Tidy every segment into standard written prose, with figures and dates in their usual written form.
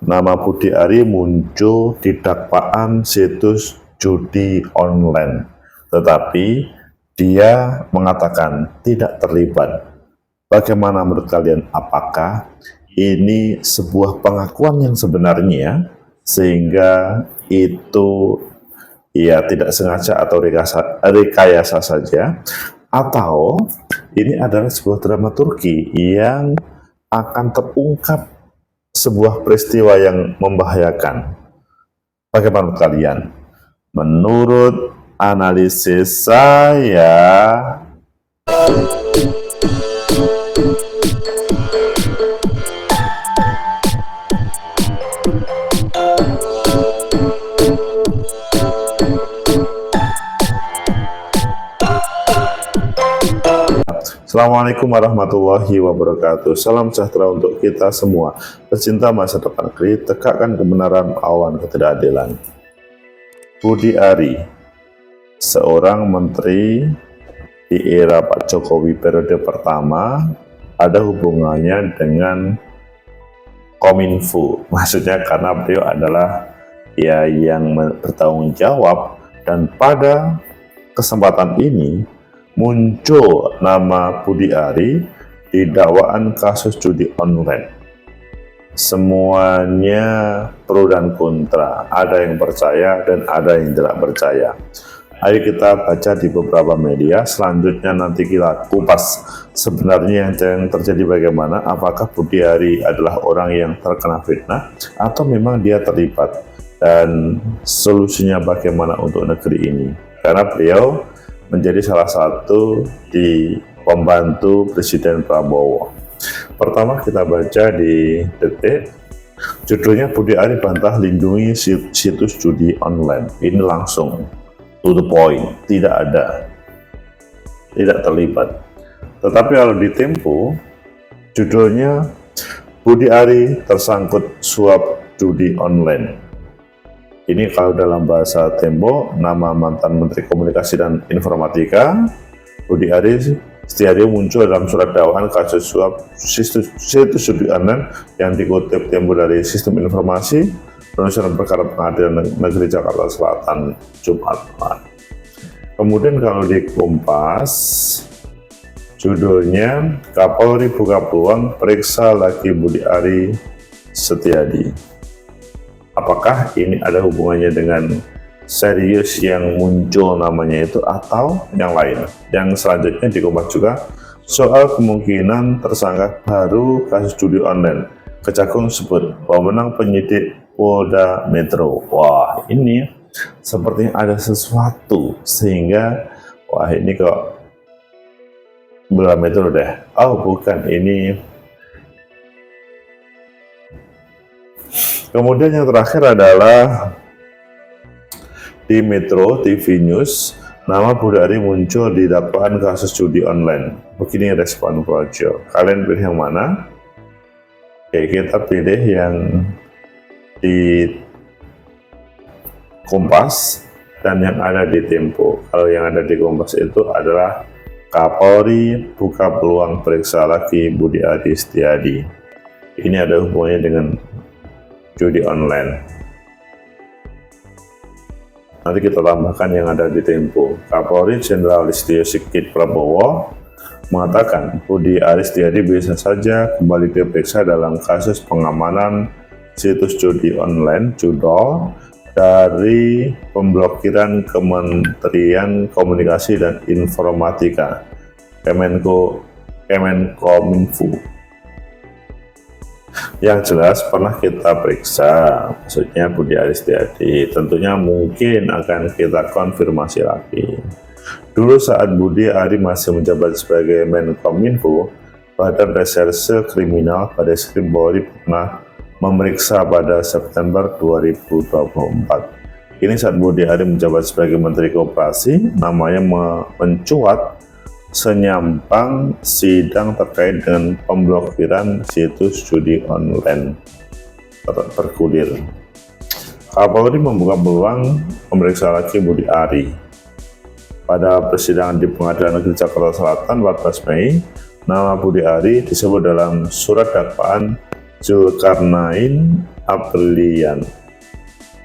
nama Budi Ari muncul di dakwaan situs judi online, tetapi dia mengatakan tidak terlibat. Bagaimana menurut kalian? Apakah ini sebuah pengakuan yang sebenarnya sehingga itu ya tidak sengaja atau rekayasa saja, atau ini adalah sebuah dramaturgi yang akan terungkap sebuah peristiwa yang membahayakan? Bagaimana menurut kalian? Menurut analisis saya, Assalamualaikum warahmatullahi wabarakatuh. Salam sejahtera untuk kita semua. Pecinta masa depan negeri, tegakkan kebenaran, lawan ketidakadilan. Budi Ari, seorang menteri di era Pak Jokowi periode pertama, ada hubungannya dengan Kominfo. Maksudnya karena beliau adalah yang bertanggung jawab, dan pada kesempatan ini muncul nama Budi Ari di dakwaan kasus judi online. Semuanya pro dan kontra, ada yang percaya dan ada yang tidak percaya. Ayo kita baca di beberapa media, selanjutnya nanti kita kupas sebenarnya yang terjadi bagaimana, apakah Budi Ari adalah orang yang terkena fitnah atau memang dia terlibat, dan solusinya bagaimana untuk negeri ini, karena beliau menjadi salah satu di pembantu Presiden Prabowo. Pertama kita baca di Detik, judulnya Budi Ari bantah lindungi situs judi online. Ini langsung to the point, tidak terlibat. Tetapi kalau di Tempo, judulnya Budi Ari tersangkut suap judi online. Ini kalau dalam bahasa Tempo, nama mantan Menteri Komunikasi dan Informatika, Budi Ari Setiadi, muncul dalam surat dakwaan kasus suap situs judi online yang dikutip Tempo dari Sistem Informasi Penyelesaian Perkara Pengadilan Negeri Jakarta Selatan, Jumat. Kemudian kalau di Kompas, judulnya Kapolri buka peluang periksa lagi Budi Ari Setiadi. Apakah ini ada hubungannya dengan serius yang muncul namanya itu atau yang lain? Yang selanjutnya di Kompas juga, soal kemungkinan tersangka baru kasus judi online, Kejagung sebut pemenang penyidik Polda Metro. Wah, ini sepertinya ada sesuatu sehingga wah ini kok Polda Metro deh. Oh bukan, ini. Kemudian yang terakhir adalah di Metro TV News, nama Budi Ari muncul di dakwaan kasus judi online. Begini respon Projo. Kalian pilih yang mana? Oke, kita pilih yang di Kompas dan yang ada di Tempo. Kalau yang ada di Kompas itu adalah Kapolri buka peluang periksa lagi Budi Ari Setiadi. Ini ada hubungannya dengan judi online. Nanti kita tambahkan yang ada di Tempo. Kapolri Jenderal Listio Sigit Prabowo mengatakan Budi Ari Setiadi bisa saja kembali diperiksa dalam kasus pengamanan situs judi online Judol dari pemblokiran Kementerian Komunikasi dan Informatika Kemenkominfo. Yang jelas pernah kita periksa, maksudnya Budi Ari Setiadi. Tentunya mungkin akan kita konfirmasi lagi. Dulu saat Budi Ari masih menjabat sebagai Menkominfo, Badan Reserse Kriminal Barreskrim Polri pernah memeriksa pada September 2024. Ini saat Budi Ari menjabat sebagai Menteri Koperasi, namanya mencuat senyampang sidang terkait dengan pemblokiran situs judi online bergulir. Kapolri membuka peluang memeriksa lagi Budi Ari. Pada persidangan di Pengadilan Negeri Jakarta Selatan 14 Mei, nama Budi Ari disebut dalam surat dakwaan Zulkarnain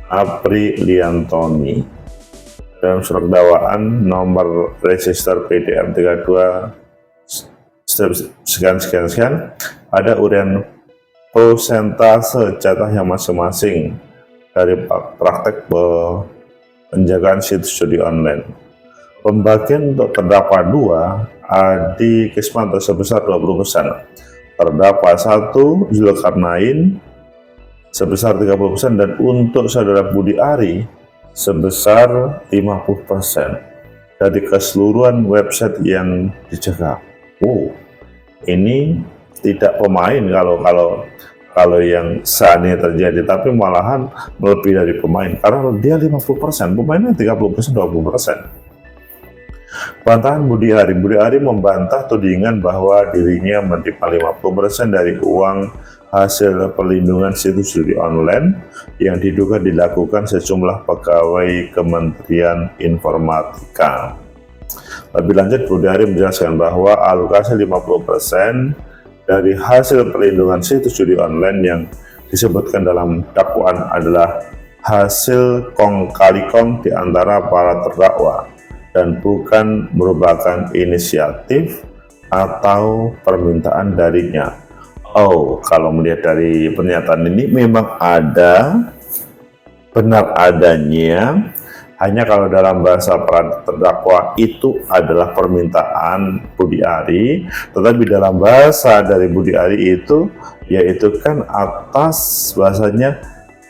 Apriliantoni dalam surat dakwaan nomor register PDM 32 sekian ada uraian persentase jatahnya masing-masing dari praktek penjagaan situs judi online. Pembagian untuk terdakwa 2 Adi Kismanto sebesar 20%, terdakwa 1 Zulkarnain sebesar 30%, dan untuk saudara Budi Ari sebesar 50% dari keseluruhan website yang dijaga. Ini tidak pemain kalau yang saat ini terjadi, tapi malahan lebih dari pemain, karena dia 50%, pemainnya 30%, 20%. Bantahan Budi Ari membantah tudingan bahwa dirinya menerima 50% dari uang hasil perlindungan situs judi online yang diduga dilakukan sejumlah pegawai Kementerian Informatika. Lebih lanjut, Budi Ari menjelaskan bahwa alokasi 50% dari hasil perlindungan situs judi online yang disebutkan dalam dakwaan adalah hasil kong kali kong di antara para terdakwa dan bukan merupakan inisiatif atau permintaan darinya. Kalau melihat dari pernyataan ini memang ada benar adanya, hanya kalau dalam bahasa para terdakwa itu adalah permintaan Budi Ari, tetapi dalam bahasa dari Budi Ari itu yaitu kan atas bahasanya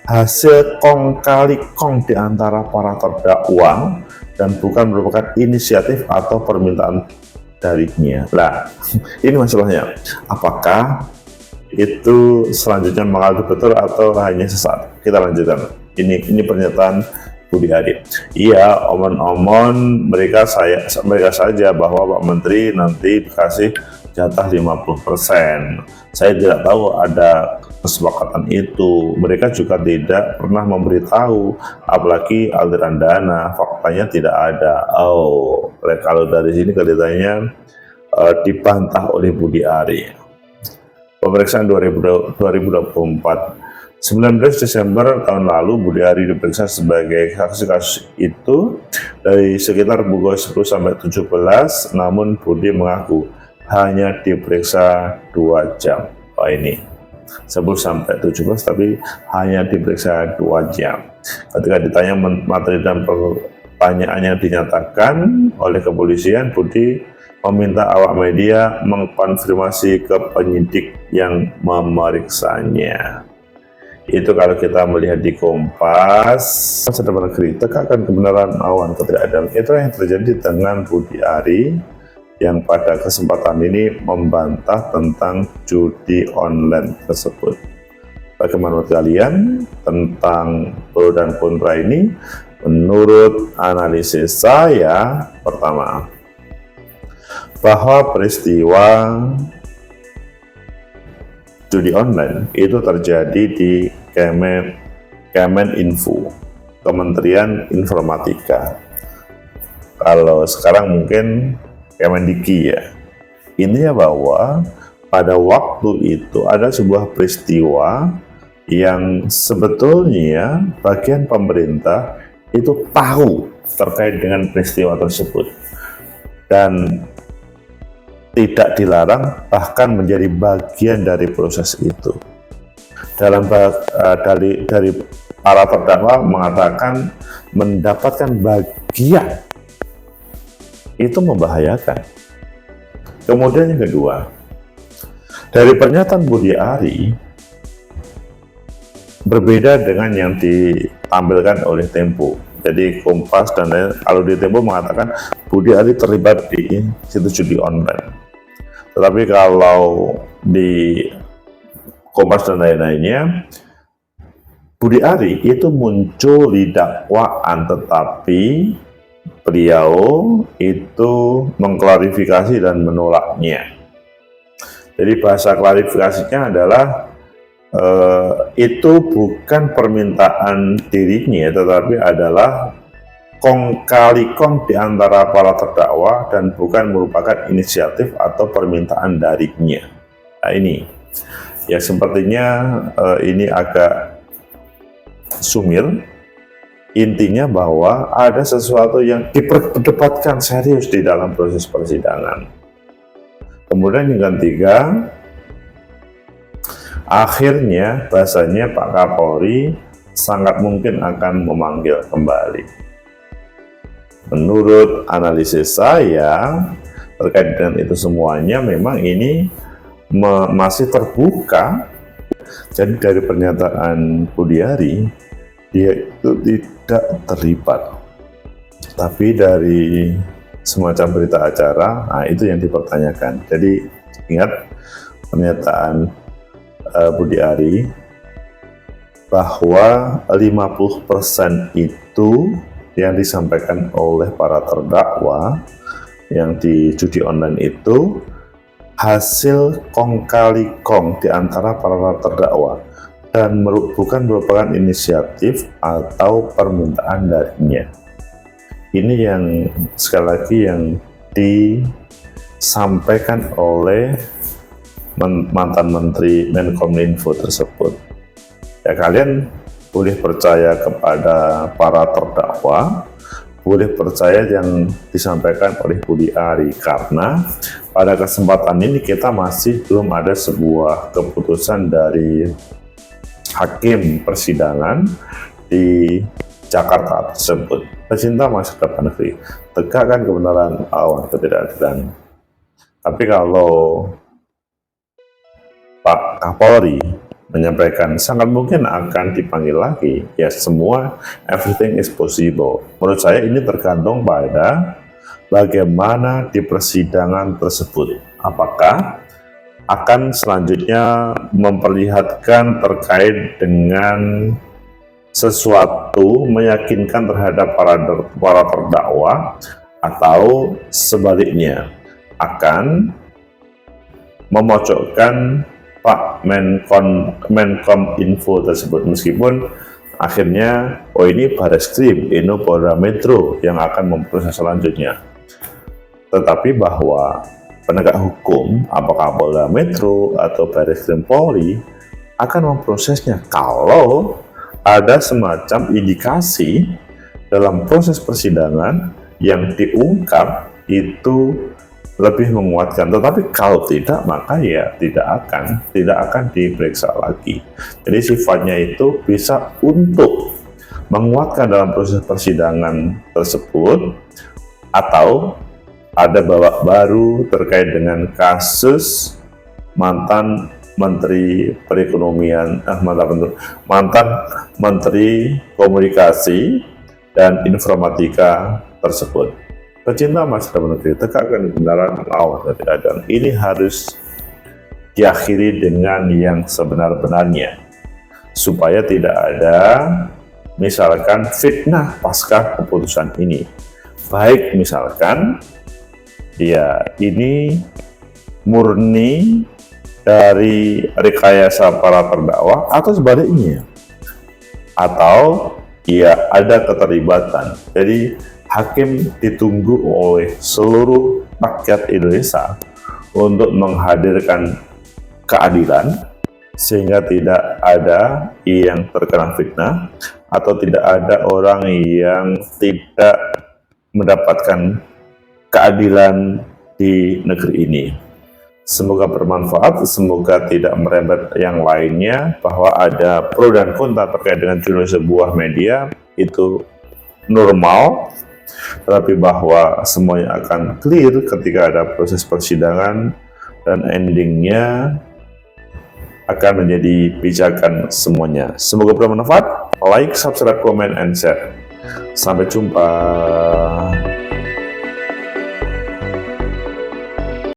hasil kong kali kong di antara para terdakwa dan bukan merupakan inisiatif atau permintaan darinya. Nah, ini masalahnya. Apakah itu selanjutnya mengalir betul atau hanya sesat? Kita lanjutkan. Ini pernyataan Budi Ari. Iya, omon-omon mereka saja bahwa Pak Menteri nanti dikasih jatah 50%. Saya tidak tahu ada kesepakatan itu. Mereka juga tidak pernah memberitahu, apalagi aliran dana, faktanya tidak ada. Kalau dari sini kelihatannya dibantah oleh Budi Ari. Pemeriksaan 2024. 19 Desember tahun lalu Budi Ari diperiksa sebagai saksi kasus itu dari sekitar pukul 10 sampai 17, namun Budi mengaku hanya diperiksa 2 jam. Ini 10 sampai 17 tapi hanya diperiksa 2 jam. Ketika ditanya materi dan pertanyaannya dinyatakan oleh kepolisian, Budi meminta awak media mengkonfirmasi ke penyidik yang memeriksanya. Itu kalau kita melihat di Kompas, sedang berkritik akan kebenaran awan ketidakadilan. Itu yang terjadi dengan Budi Ari yang pada kesempatan ini membantah tentang judi online tersebut. Bagaimana menurut kalian tentang pro dan kontra ini? Menurut analisis saya, pertama, bahwa peristiwa judi online itu terjadi di Kemeninfo, Kementerian Informatika. Kalau sekarang mungkin Kemendikti ya. Intinya bahwa pada waktu itu ada sebuah peristiwa yang sebetulnya bagian pemerintah itu tahu terkait dengan peristiwa tersebut dan tidak dilarang, bahkan menjadi bagian dari proses itu. Dari para terdakwa mengatakan mendapatkan bagian itu membahayakan. Kemudian yang kedua, dari pernyataan Budi Ari berbeda dengan yang ditampilkan oleh Tempo. Jadi Kompas dan lain, kalau di Tempo mengatakan Budi Ari terlibat di situs judi online. Tetapi kalau di Kompas dan lain-lainnya, Budi Ari itu muncul di dakwaan, tetapi beliau itu mengklarifikasi dan menolaknya. Jadi bahasa klarifikasinya adalah itu bukan permintaan dirinya, tetapi adalah kong kali kong di antara para terdakwa dan bukan merupakan inisiatif atau permintaan darinya. Nah ini ya sepertinya ini agak sumir. Intinya bahwa ada sesuatu yang diperdebatkan serius di dalam proses persidangan. Kemudian yang ketiga, akhirnya bahasanya Pak Kapolri sangat mungkin akan memanggil kembali. Menurut analisis saya terkait dengan itu semuanya, memang ini masih terbuka. Jadi dari pernyataan Budiari, dia itu tidak terlibat. Tapi dari semacam berita acara, nah itu yang dipertanyakan. Jadi ingat pernyataan Budiari bahwa 50% itu yang disampaikan oleh para terdakwa yang di judi online itu hasil kong kali kong di antara para terdakwa dan bukan merupakan inisiatif atau permintaan darinya. Ini yang sekali lagi yang disampaikan oleh mantan Menteri Menkominfo tersebut. Ya, kalian boleh percaya kepada para terdakwa, boleh percaya yang disampaikan oleh Budiari, karena pada kesempatan ini kita masih belum ada sebuah keputusan dari hakim persidangan di Jakarta tersebut. Pecinta masa depan negeri, tegakkan kebenaran, lawan ketidakadilan. Tapi kalau Pak Kapolri menyampaikan sangat mungkin akan dipanggil lagi, ya semua everything is possible. Menurut saya ini tergantung pada bagaimana di persidangan tersebut. Apakah akan selanjutnya memperlihatkan terkait dengan sesuatu meyakinkan terhadap para terdakwa, atau sebaliknya akan memojokkan Pak Menkominfo tersebut, meskipun akhirnya ini Barreskrim, ini Polda Metro yang akan memproses selanjutnya. Tetapi bahwa penegak hukum, apakah Polda Metro atau Barreskrim Polri, akan memprosesnya kalau ada semacam indikasi dalam proses persidangan yang diungkap itu lebih menguatkan. Tetapi kalau tidak, maka ya tidak akan diperiksa lagi. Jadi sifatnya itu bisa untuk menguatkan dalam proses persidangan tersebut, atau ada babak baru terkait dengan kasus mantan Menteri Perekonomian, mantan Menteri Komunikasi dan Informatika tersebut. Pecinta masa depan negeri, tegakkan kebenaran, lawan ketidakadilan. Ini harus diakhiri dengan yang sebenar-benarnya, supaya tidak ada misalkan fitnah pasca keputusan ini. Baik misalkan ya ini murni dari rekayasa para terdakwa, atau sebaliknya, atau ya ada keterlibatan. Jadi hakim ditunggu oleh seluruh rakyat Indonesia untuk menghadirkan keadilan, sehingga tidak ada yang terkena fitnah, atau tidak ada orang yang tidak mendapatkan keadilan di negeri ini. Semoga bermanfaat, semoga tidak merembet yang lainnya, bahwa ada pro dan kontra terkait dengan jurnalisme sebuah media itu normal, tetapi bahwa semuanya akan clear ketika ada proses persidangan dan endingnya akan menjadi pijakan semuanya. Semoga bermanfaat. Like, subscribe, comment, and share. Sampai jumpa.